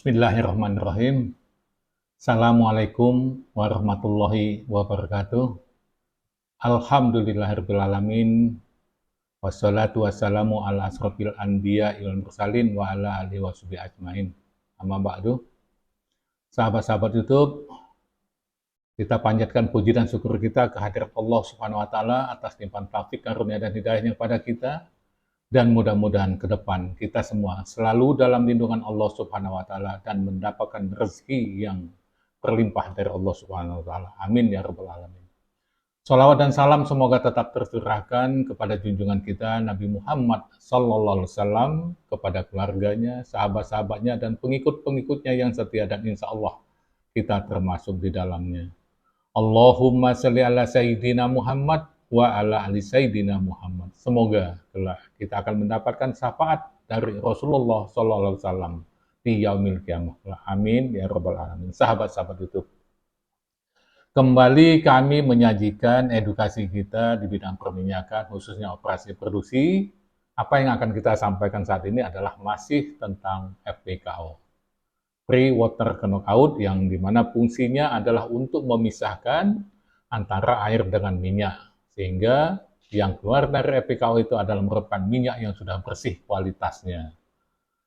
Bismillahirrahmanirrahim. Assalamualaikum warahmatullahi wabarakatuh. Alhamdulillahirrahmanirrahim. Wassalatu wassalamu ala asrofil anbiya wal mursalin wa ala alihi washabihi ajmain. Amma ba'du. Sahabat-sahabat YouTube, kita panjatkan puji dan syukur kita kehadirat Allah Subhanahu wa taala atas limpahan taufik, karunia dan hidayahnya kepada kita. Dan mudah-mudahan ke depan kita semua selalu dalam lindungan Allah Subhanahu wa taala dan mendapatkan rezeki yang berlimpah dari Allah Subhanahu wa taala. Amin ya rabbal alamin. Shalawat dan salam semoga tetap tercurahkan kepada junjungan kita Nabi Muhammad sallallahu alaihi wasallam, kepada keluarganya, sahabat-sahabatnya dan pengikut-pengikutnya yang setia, dan insya Allah kita termasuk di dalamnya. Allahumma sholli ala sayyidina Muhammad wa ala ali sayyidina Muhammad. Semoga kelak kita akan mendapatkan syafaat dari Rasulullah sallallahu alaihi wasallam di yaumil qiyamah. Amin ya rabbal alamin. Sahabat-sahabat YouTube, kembali kami menyajikan edukasi kita di bidang perminyakan, khususnya operasi produksi. Apa yang akan kita sampaikan saat ini adalah masih tentang FPKO, Free Water Knockout, yang dimana fungsinya adalah untuk memisahkan antara air dengan minyak, sehingga yang keluar dari FPKO itu adalah merupakan minyak yang sudah bersih kualitasnya.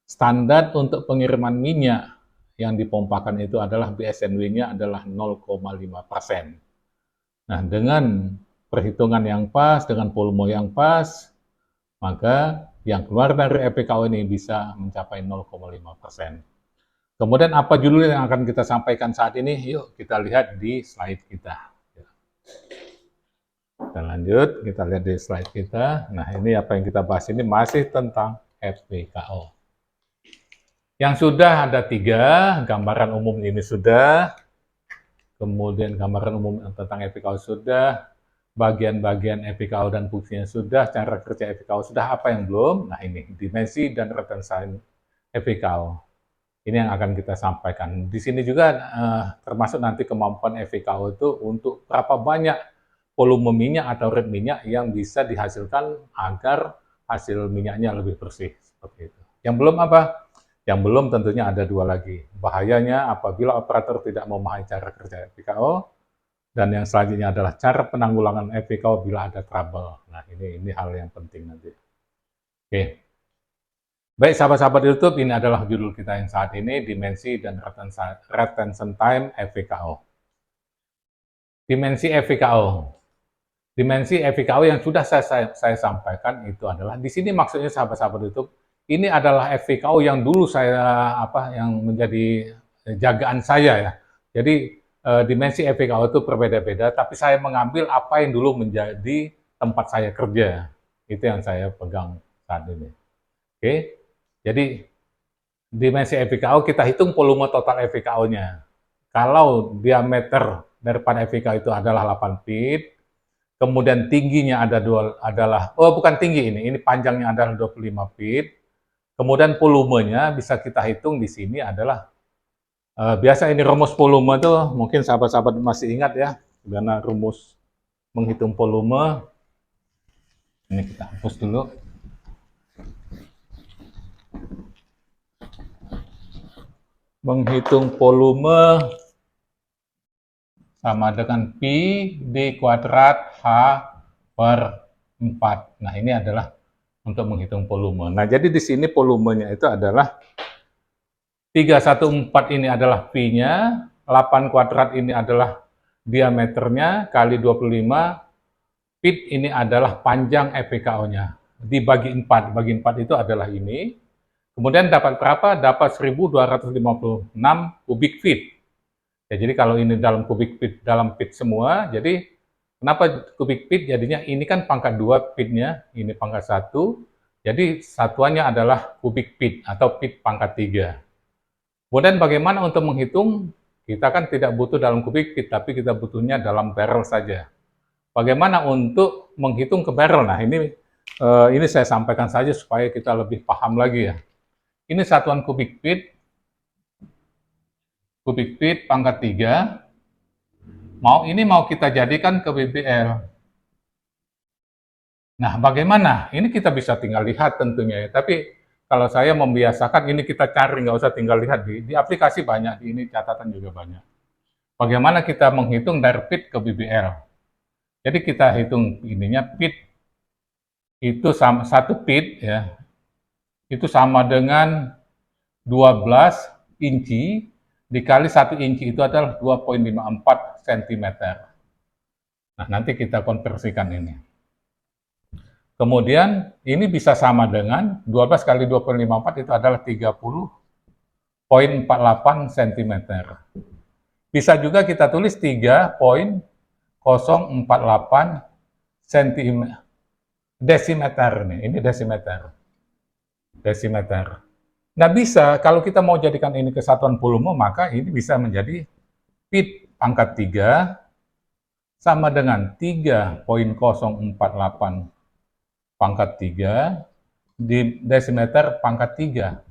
Standar untuk pengiriman minyak yang dipompakan itu adalah BSNW-nya adalah 0,5%. Nah, dengan perhitungan yang pas, dengan volume yang pas, maka yang keluar dari FPKO ini bisa mencapai 0,5%. Kemudian apa judul yang akan kita sampaikan saat ini? Yuk kita lihat di slide kita. Kita lanjut, kita lihat di slide kita. Nah, ini apa yang kita bahas ini masih tentang FPKO. Yang sudah ada 3, gambaran umum ini sudah, kemudian gambaran umum tentang FPKO sudah, bagian-bagian FPKO dan fungsinya sudah, cara kerja FPKO sudah, apa yang belum? Nah, ini dimensi dan retensi FPKO. Ini yang akan kita sampaikan. Di sini juga termasuk nanti kemampuan FPKO itu untuk berapa banyak volume minyak atau red minyak yang bisa dihasilkan agar hasil minyaknya lebih bersih, seperti itu. Yang belum apa? Yang belum tentunya ada 2 lagi. Bahayanya apabila operator tidak memahami cara kerja FPKO, dan yang selanjutnya adalah cara penanggulangan FPKO bila ada trouble. Nah, ini hal yang penting nanti. Oke. Baik sahabat-sahabat YouTube, ini adalah judul kita yang saat ini, dimensi dan retention time FPKO. Dimensi FPKO. Dimensi FPKO yang sudah saya sampaikan itu adalah, di sini maksudnya sahabat-sahabat YouTube, ini adalah FPKO yang dulu yang menjadi jagaan saya ya. Jadi dimensi FPKO itu berbeda-beda, tapi saya mengambil apa yang dulu menjadi tempat saya kerja. Itu yang saya pegang saat ini. Oke. Jadi dimensi FPKO kita hitung volume total FPKO-nya. Kalau diameter daripada FPKO itu adalah 8 feet, kemudian tingginya bukan tinggi ini panjangnya adalah 25 feet, kemudian volumenya bisa kita hitung di sini adalah, biasa ini rumus volume itu mungkin sahabat-sahabat masih ingat ya, karena rumus menghitung volume, ini kita hapus dulu. Menghitung volume sama dengan Pi D kuadrat H per 4. Nah, ini adalah untuk menghitung volume. Nah, jadi di sini volumenya itu adalah 314 ini adalah Pi-nya, 8 kuadrat ini adalah diameternya, kali 25, feet ini adalah panjang FPKO-nya. Dibagi 4, bagi 4 itu adalah ini. Kemudian dapat berapa? Dapat 1256 kubik feet. Ya, jadi kalau ini dalam kubik feet, dalam feet semua, jadi kenapa kubik feet? Jadinya ini kan pangkat 2 feet-nya, ini pangkat 1, jadi satuannya adalah kubik feet atau feet pangkat 3. Kemudian bagaimana untuk menghitung? Kita kan tidak butuh dalam kubik feet, tapi kita butuhnya dalam barrel saja. Bagaimana untuk menghitung ke barrel? Nah, ini saya sampaikan saja supaya kita lebih paham lagi ya. Ini satuan kubik feet pangkat 3, mau kita jadikan ke BBL. Nah, bagaimana? Ini kita bisa tinggal lihat tentunya ya, tapi kalau saya membiasakan ini kita cari, nggak usah tinggal lihat di aplikasi banyak, di ini catatan juga banyak. Bagaimana kita menghitung dari PIT ke BBL? Jadi kita hitung ininya PIT itu sama satu PIT ya, itu sama dengan 12 inci dikali 1 inci itu adalah 2,54 cm. Nah, nanti kita konversikan ini. Kemudian ini bisa sama dengan 12 kali 2,54 itu adalah 30,48 cm. Bisa juga kita tulis 3,048 cm. Desimeter nih, ini desimeter. Desimeter. Nah bisa, kalau kita mau jadikan ini kesatuan volume, maka ini bisa menjadi PIT pangkat 3 sama dengan 3,048 pangkat 3 di desimeter pangkat 3.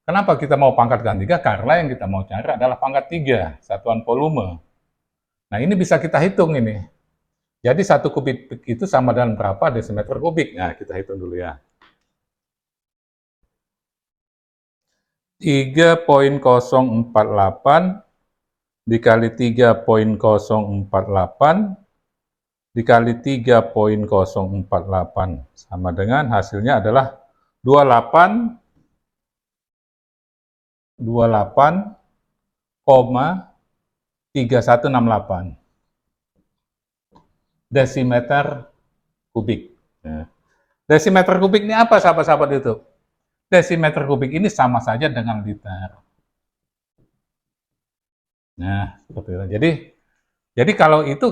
Kenapa kita mau pangkatkan 3? Karena yang kita mau cari adalah pangkat 3, satuan volume. Nah ini bisa kita hitung ini. Jadi 1 kubik itu sama dengan berapa desimeter kubik? Nah kita hitung dulu ya. 3,048 dikali 3,048 dikali 3,048 sama dengan hasilnya adalah 28,3168 desimeter kubik. Nah, desimeter kubik ini apa sahabat-sahabat itu? Desimeter kubik ini sama saja dengan liter. Nah, seperti itu. Jadi kalau gitu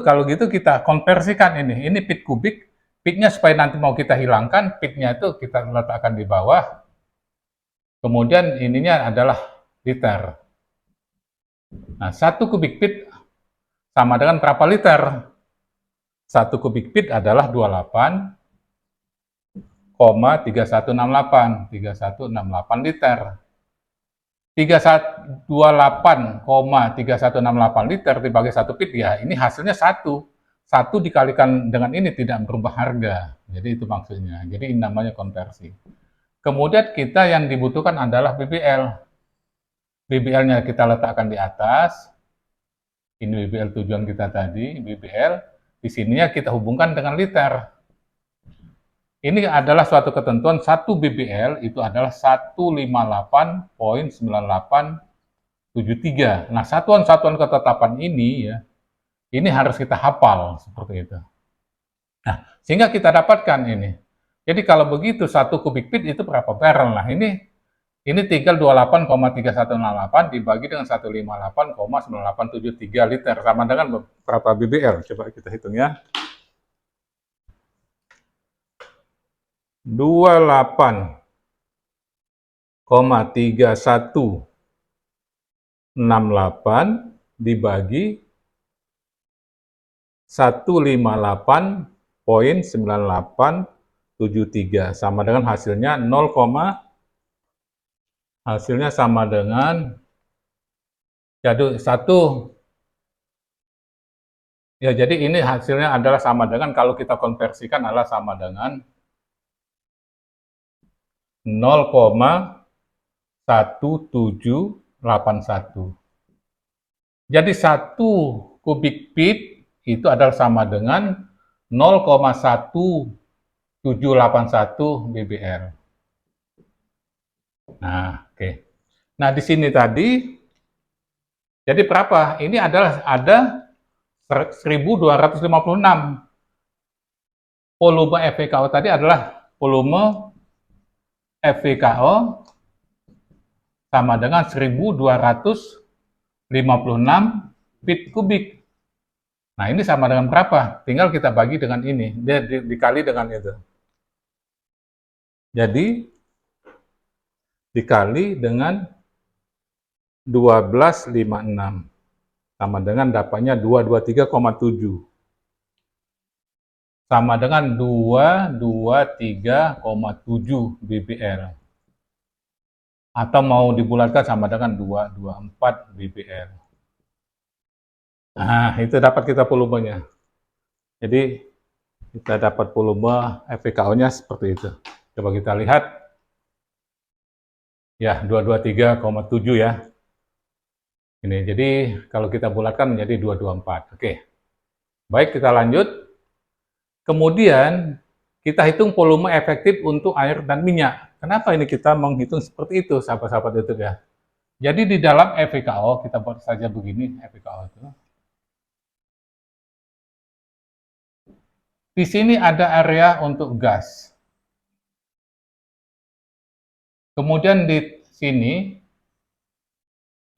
kita konversikan ini. Ini pit kubik, pitnya supaya nanti mau kita hilangkan, pitnya itu kita letakkan di bawah. Kemudian ininya adalah liter. Nah, 1 kubik pit sama dengan berapa liter? 1 kubik pit adalah 28,3168 liter. 28,3168 liter dibagi 1 pit, ya ini hasilnya 1. 1 dikalikan dengan ini tidak berubah harga. Jadi itu maksudnya. Jadi ini namanya konversi. Kemudian kita yang dibutuhkan adalah BBL. BBL-nya kita letakkan di atas. Ini BBL tujuan kita tadi, BBL. Di sininya kita hubungkan dengan liter. Ini adalah suatu ketentuan 1 BBL itu adalah 158,9873. Nah, satuan-satuan ketetapan ini ya, ini harus kita hafal seperti itu. Nah, sehingga kita dapatkan ini. Jadi kalau begitu 1 kubik feet itu berapa barrel? Nah, ini tinggal 28,3168 dibagi dengan 158,9873 liter sama dengan berapa BBL? Coba kita hitung ya. 28,3168 dibagi 158,9873 sama dengan hasilnya 0, hasilnya sama dengan jadi 1 ya, jadi ini hasilnya adalah sama dengan, kalau kita konversikan adalah sama dengan 0,1781. Jadi 1 kubik feet itu adalah sama dengan 0,1781 BBL. Nah, oke. Nah, di sini tadi jadi berapa? Ini adalah ada 1256. Volume FVKO tadi adalah volume FVKO sama dengan 1256 feet kubik. Nah, ini sama dengan berapa? Tinggal kita bagi dengan ini, dikali dengan itu. Jadi, dikali dengan 1256. Sama dengan dapatnya 223,7. Sama dengan 223,7 BBL. Atau mau dibulatkan sama dengan 224 BBL. Nah, itu dapat kita volumenya. Jadi, kita dapat volume FVKO-nya seperti itu. Coba kita lihat. Ya, 223,7 ya. Ini, jadi kalau kita bulatkan menjadi 224. Oke. Baik, kita lanjut. Kemudian, kita hitung volume efektif untuk air dan minyak. Kenapa ini kita menghitung seperti itu, sahabat-sahabat YouTube ya? Jadi di dalam EVKO, kita buat saja begini, EVKO itu. Di sini ada area untuk gas. Kemudian di sini,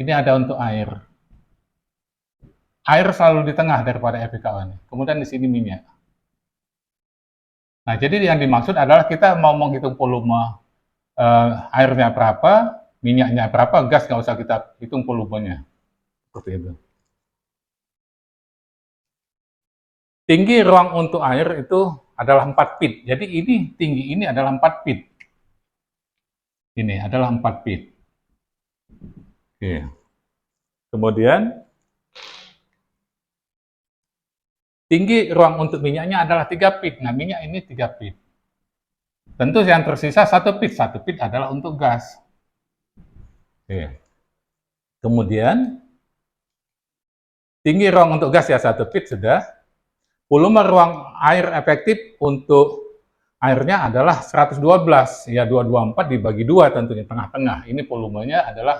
ini ada untuk air. Air selalu di tengah daripada EVKO ini. Kemudian di sini minyak. Nah, jadi yang dimaksud adalah kita mau menghitung volume airnya berapa, minyaknya berapa, gas nggak usah kita hitung volumenya. Seperti itu. Tinggi ruang untuk air itu adalah 4 feet. Jadi ini tinggi ini adalah 4 feet. Ini adalah 4 feet. Oke. Kemudian tinggi ruang untuk minyaknya adalah 3 feet. Nah, minyak ini 3 feet. Tentu yang tersisa 1 feet. 1 feet adalah untuk gas. Oke. Kemudian tinggi ruang untuk gas ya 1 feet sudah. Volume ruang air efektif untuk airnya adalah 112, ya 224 dibagi 2 tentunya, tengah-tengah. Ini volumenya adalah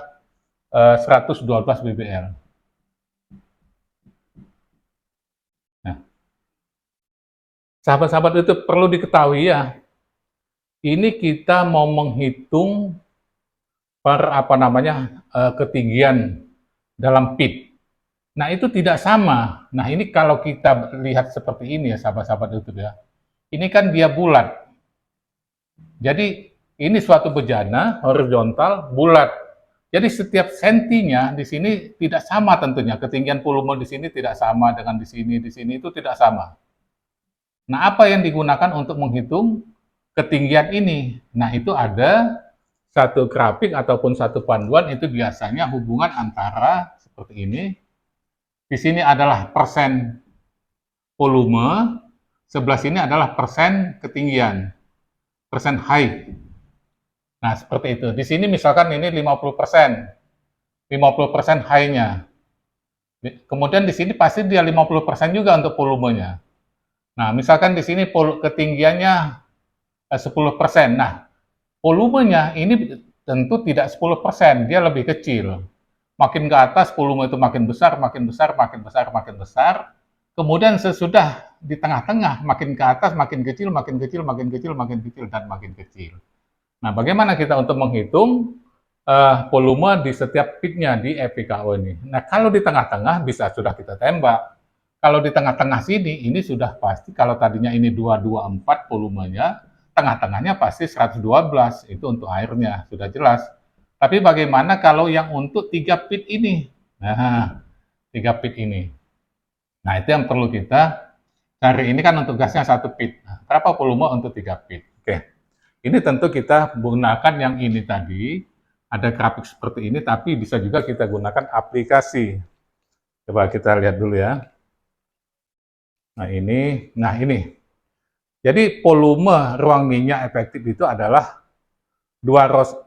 112 BBL. Nah, sahabat-sahabat itu perlu diketahui ya, ini kita mau menghitung ketinggian dalam feet. Nah, itu tidak sama. Nah, ini kalau kita lihat seperti ini ya, sahabat-sahabat YouTube ya. Ini kan dia bulat. Jadi, ini suatu bejana, horizontal, bulat. Jadi, setiap sentinya di sini tidak sama tentunya. Ketinggian volume di sini tidak sama dengan di sini itu tidak sama. Nah, apa yang digunakan untuk menghitung ketinggian ini? Nah, itu ada satu grafik ataupun satu panduan, itu biasanya hubungan antara seperti ini. Di sini adalah persen volume, sebelah sini adalah persen ketinggian, persen height. Nah, seperti itu. Di sini misalkan ini 50%, 50% high-nya. Kemudian di sini pasti dia 50% juga untuk volumenya. Nah, misalkan di sini ketinggiannya 10%. Nah, volumenya ini tentu tidak 10%, dia lebih kecil. Makin ke atas volume itu makin besar, makin besar, makin besar, makin besar. Kemudian sesudah di tengah-tengah makin ke atas makin kecil, makin kecil, makin kecil, makin kecil dan makin kecil. Nah, bagaimana kita untuk menghitung volume di setiap pitnya di EVKO ini? Nah, kalau di tengah-tengah bisa sudah kita tembak. Kalau di tengah-tengah sini ini sudah pasti, kalau tadinya ini 224 volumenya, tengah-tengahnya pasti 112, itu untuk airnya, sudah jelas. Tapi bagaimana kalau yang untuk 3 feet ini? Nah, 3 feet ini. Nah, itu yang perlu kita cari. Ini kan untuk gasnya 1 feet. Nah, berapa volume untuk 3 feet? Oke. Ini tentu kita gunakan yang ini tadi. Ada grafik seperti ini, tapi bisa juga kita gunakan aplikasi. Coba kita lihat dulu ya. Nah, ini. Jadi, volume ruang minyak efektif itu adalah 207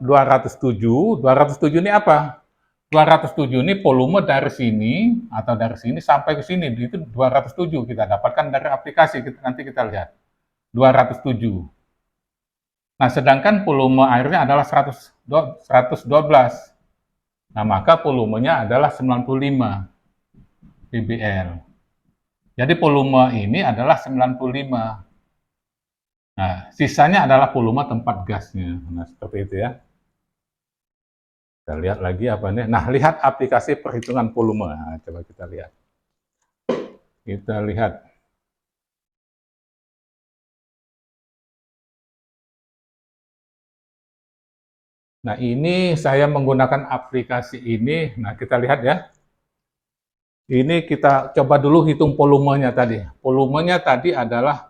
ini apa? 207 ini volume dari sini atau dari sini sampai ke sini, itu 207 kita dapatkan dari aplikasi, nanti kita lihat. 207. Nah, sedangkan volume airnya adalah 112. Nah, maka volumenya adalah 95 BBL. Jadi volume ini adalah 95. Nah, sisanya adalah volume tempat gasnya. Nah, seperti itu ya. Kita lihat lagi apa nih. Nah, lihat aplikasi perhitungan volume. Nah, coba kita lihat. Kita lihat. Nah, ini saya menggunakan aplikasi ini. Nah, kita lihat ya. Ini kita coba dulu hitung volumenya tadi. Volumenya tadi adalah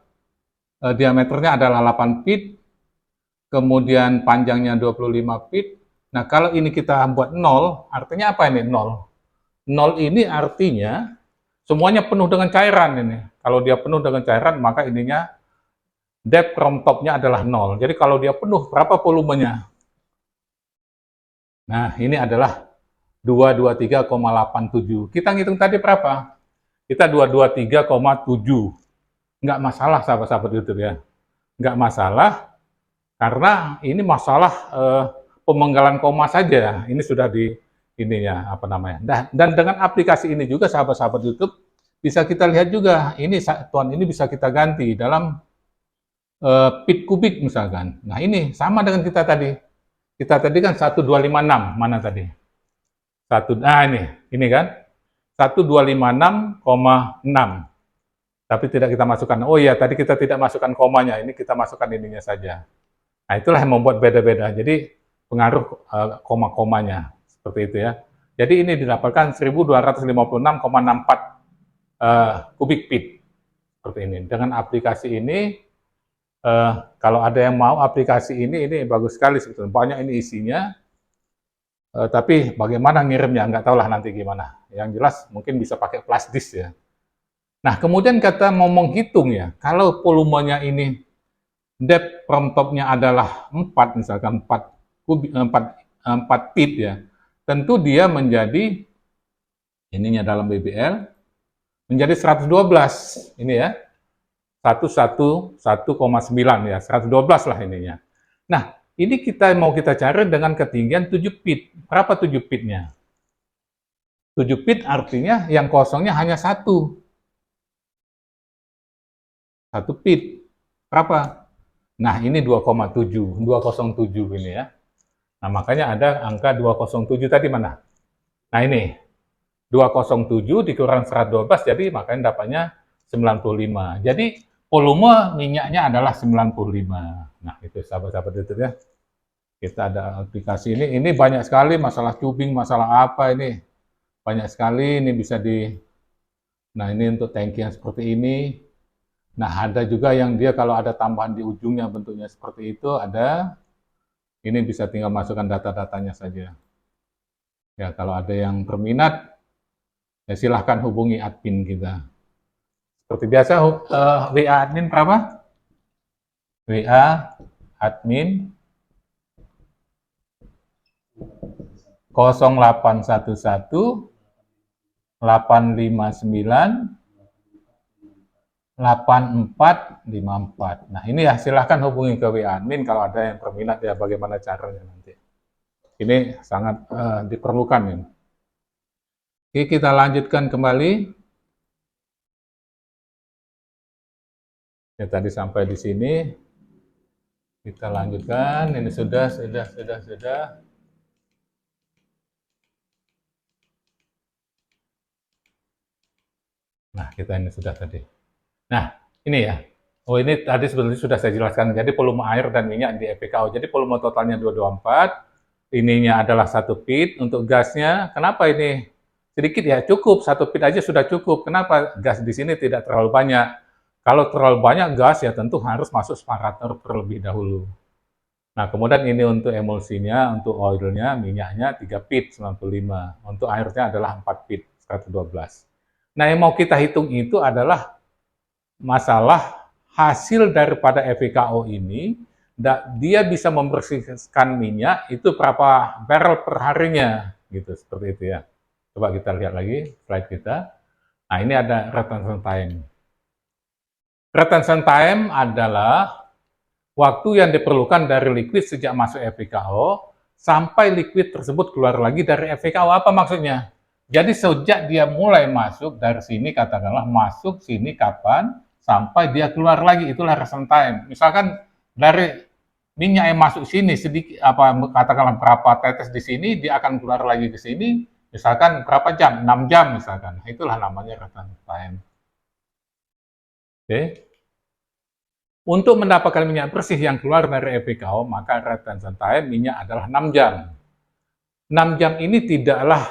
diameternya adalah 8 feet, kemudian panjangnya 25 feet. Nah, kalau ini kita buat 0, artinya apa ini 0? 0 ini artinya semuanya penuh dengan cairan ini. Kalau dia penuh dengan cairan, maka ininya depth from top-nya adalah 0. Jadi kalau dia penuh, berapa volumenya? Nah, ini adalah 223,87. Kita ngitung tadi berapa? Kita 223,7. Nggak masalah, sahabat-sahabat YouTube ya. Nggak masalah, karena ini masalah pemenggalan koma saja. Ini sudah di ininya apa namanya. Dan dengan aplikasi ini juga sahabat-sahabat YouTube bisa kita lihat juga ini satuan ini bisa kita ganti dalam pit kubik misalkan. Nah, ini sama dengan kita tadi. Kita tadi kan 1256, mana tadi? Nah ini kan 1256,6. Tapi tidak kita masukkan. Oh iya, tadi kita tidak masukkan komanya. Ini kita masukkan ininya saja. Nah, itulah yang membuat beda-beda. Jadi pengaruh koma-komanya seperti itu ya. Jadi ini didapatkan 1256,64 kubik feet seperti ini. Dengan aplikasi ini, kalau ada yang mau aplikasi ini bagus sekali sebetulnya. Banyak ini isinya. Tapi bagaimana ngirimnya nggak tahu lah nanti gimana. Yang jelas mungkin bisa pakai flash disk ya. Nah, kemudian kita mau menghitung ya, kalau volumenya ini depth from top-nya adalah 4, misalkan 4 feet ya, tentu dia menjadi, ininya dalam BBL, menjadi 112, ini ya, 111,9 ya, 112 lah ininya. Nah, ini mau kita cari dengan ketinggian 7 feet. Berapa 7 feet-nya? 7 feet artinya yang kosongnya hanya 1. 1 feet. Berapa? Nah, ini 2,7. 207 ini ya. Nah, makanya ada angka 207 tadi mana? Nah, ini. 207 dikurang 112, jadi makanya dapatnya 95. Jadi, volume minyaknya adalah 95. Nah, itu sahabat-sahabat itu ya. Kita ada aplikasi ini banyak sekali masalah tubing, masalah apa ini. Banyak sekali, ini bisa nah ini untuk tangki yang seperti ini. Nah, ada juga yang dia kalau ada tambahan di ujungnya bentuknya seperti itu, ada. Ini bisa tinggal masukkan data-datanya saja. Ya, kalau ada yang berminat, ya silahkan hubungi admin kita. Seperti biasa, WA admin berapa? WA admin 0811 859 8454. Nah, ini ya silahkan hubungi ke WA admin kalau ada yang berminat ya bagaimana caranya nanti. Ini sangat diperlukan ini. Oke, kita lanjutkan kembali. Ya, tadi sampai di sini. Kita lanjutkan. Ini sudah. Nah, kita ini sudah tadi. Nah, ini ya. Oh, ini tadi sebenarnya sudah saya jelaskan. Jadi volume air dan minyak di FPKO. Jadi volume totalnya 224. Ininya adalah 1 feet. Untuk gasnya, kenapa ini sedikit ya? Cukup, 1 feet aja sudah cukup. Kenapa gas di sini tidak terlalu banyak? Kalau terlalu banyak gas ya tentu harus masuk separator terlebih dahulu. Nah, kemudian ini untuk emulsinya, untuk oilnya, minyaknya 3 feet 95. Untuk airnya adalah 4 feet 112. Nah, yang mau kita hitung itu adalah masalah hasil daripada FPKO ini, dia bisa membersihkan minyak itu berapa barrel per harinya, gitu, seperti itu ya. Coba kita lihat lagi slide kita. Nah, ini ada retention time. Retention time adalah waktu yang diperlukan dari liquid sejak masuk FPKO sampai liquid tersebut keluar lagi dari FPKO. Apa maksudnya? Jadi sejak dia mulai masuk dari sini, katakanlah masuk sini kapan, sampai dia keluar lagi, itulah retention time. Misalkan dari minyak yang masuk sini sedikit, katakanlah berapa tetes di sini, dia akan keluar lagi ke sini, misalkan berapa jam, 6 jam misalkan. Itulah namanya retention time. Oke. Untuk mendapatkan minyak bersih yang keluar dari FPKO, maka retention time minyak adalah 6 jam. 6 jam ini tidaklah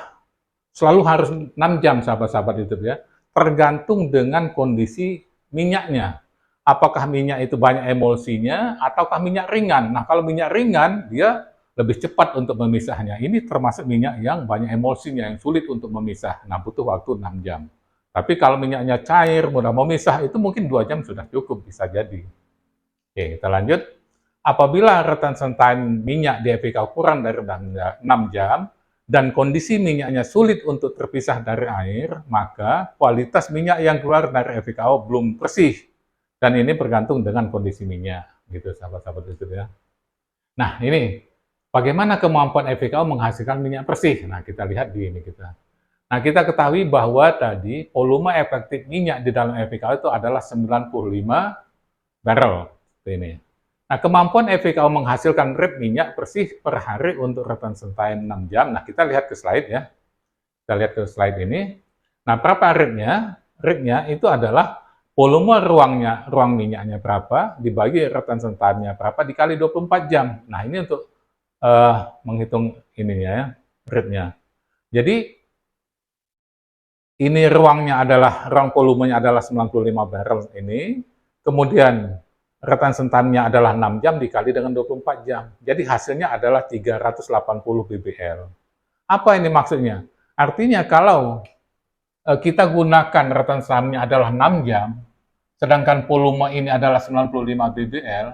selalu harus 6 jam, sahabat-sahabat YouTube ya. Tergantung dengan kondisi minyaknya. Apakah minyak itu banyak emulsinya, ataukah minyak ringan. Nah, kalau minyak ringan, dia lebih cepat untuk memisahnya. Ini termasuk minyak yang banyak emulsinya, yang sulit untuk memisah. Nah, butuh waktu 6 jam. Tapi kalau minyaknya cair, mudah memisah, itu mungkin 2 jam sudah cukup, bisa jadi. Oke, kita lanjut. apabila retention time minyak di FPKO kurang dari 6 jam, dan kondisi minyaknya sulit untuk terpisah dari air, maka kualitas minyak yang keluar dari FPKO belum bersih. Dan ini bergantung dengan kondisi minyak, gitu sahabat-sahabat itu ya. Nah, ini bagaimana kemampuan FPKO menghasilkan minyak bersih? Nah, kita lihat di ini kita. Nah, kita ketahui bahwa tadi volume efektif minyak di dalam FPKO itu adalah 95 barrel. Seperti ini. Nah, kemampuan FPKO menghasilkan rit minyak bersih per hari untuk retention time 6 jam. Nah, kita lihat ke slide ya. Kita lihat ke slide ini. Nah, berapa ritnya? Ritnya itu adalah volume ruang minyaknya berapa, dibagi retention time-nya berapa, dikali 24 jam. Nah, ini untuk menghitung ininya ya, ritnya. Jadi, ini ruang volumenya adalah 95 barrel ini, kemudian retention time-nya adalah 6 jam dikali dengan 24 jam. Jadi hasilnya adalah 380 BBL. Apa ini maksudnya? Artinya kalau kita gunakan retention time-nya adalah 6 jam, sedangkan volume ini adalah 95 BBL,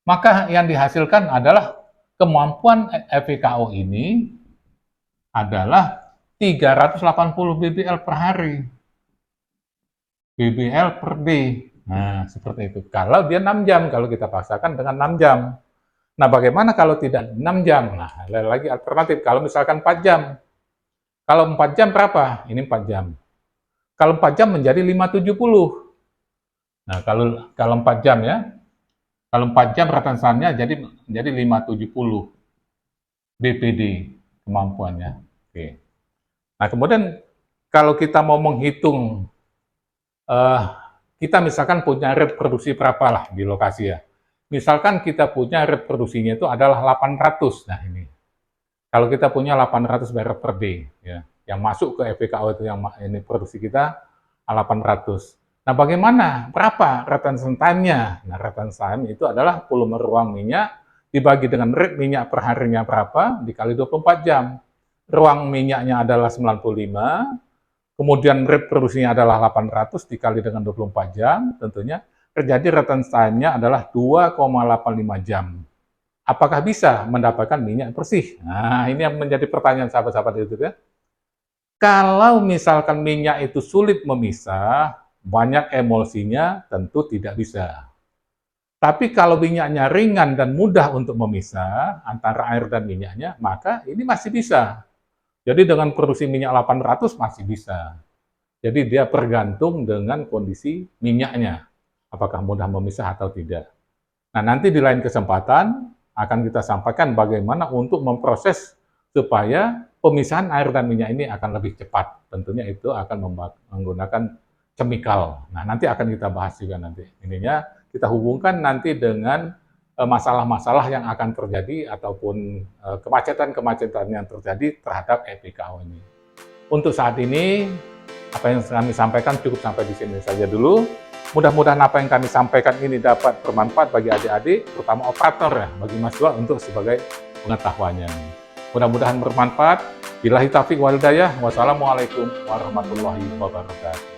maka yang dihasilkan adalah kemampuan FPKO ini adalah 380 BBL per hari. BBL per day. Nah, seperti itu. Kalau dia 6 jam, kalau kita paksakan dengan 6 jam. Nah, bagaimana kalau tidak 6 jam? Nah, ada lagi alternatif. Kalau misalkan 4 jam. Kalau 4 jam berapa? Ini 4 jam. Kalau 4 jam menjadi 570. Nah, kalau 4 jam ya. Kalau 4 jam retensannya jadi 570 BPD kemampuannya. Oke. Nah, kemudian kalau kita mau menghitung kita misalkan punya rate produksi berapa lah di lokasi ya. Misalkan kita punya rate produksinya itu adalah 800. Nah ini. Kalau kita punya 800 barrel per day, ya, yang masuk ke FPKO itu yang ini produksi kita 800. Nah bagaimana? Berapa retention time-nya? Nah retention time itu adalah volume ruang minyak dibagi dengan rate minyak per harinya berapa dikali 24 jam. Ruang minyaknya adalah 95. Kemudian rate produksinya adalah 800 dikali dengan 24 jam, tentunya terjadi retention time-nya adalah 2,85 jam. Apakah bisa mendapatkan minyak bersih? Nah, ini yang menjadi pertanyaan sahabat-sahabat itu ya. Kalau misalkan minyak itu sulit memisah, banyak emulsinya, tentu tidak bisa. Tapi kalau minyaknya ringan dan mudah untuk memisah antara air dan minyaknya, maka ini masih bisa. Jadi dengan produksi minyak 800 masih bisa. Jadi dia tergantung dengan kondisi minyaknya. Apakah mudah memisah atau tidak. Nah nanti di lain kesempatan akan kita sampaikan bagaimana untuk memproses supaya pemisahan air dan minyak ini akan lebih cepat. Tentunya itu akan menggunakan chemical. Nah nanti akan kita bahas juga nanti. Ininya kita hubungkan nanti dengan masalah-masalah yang akan terjadi ataupun kemacetan-kemacetan yang terjadi terhadap FPKO ini. Untuk saat ini, apa yang kami sampaikan cukup sampai di sini saja dulu. Mudah-mudahan apa yang kami sampaikan ini dapat bermanfaat bagi adik-adik, terutama operator ya, bagi mahasiswa untuk sebagai pengetahuannya. Mudah-mudahan bermanfaat. Billahi taufiq wal hidayah. Wassalamualaikum warahmatullahi wabarakatuh.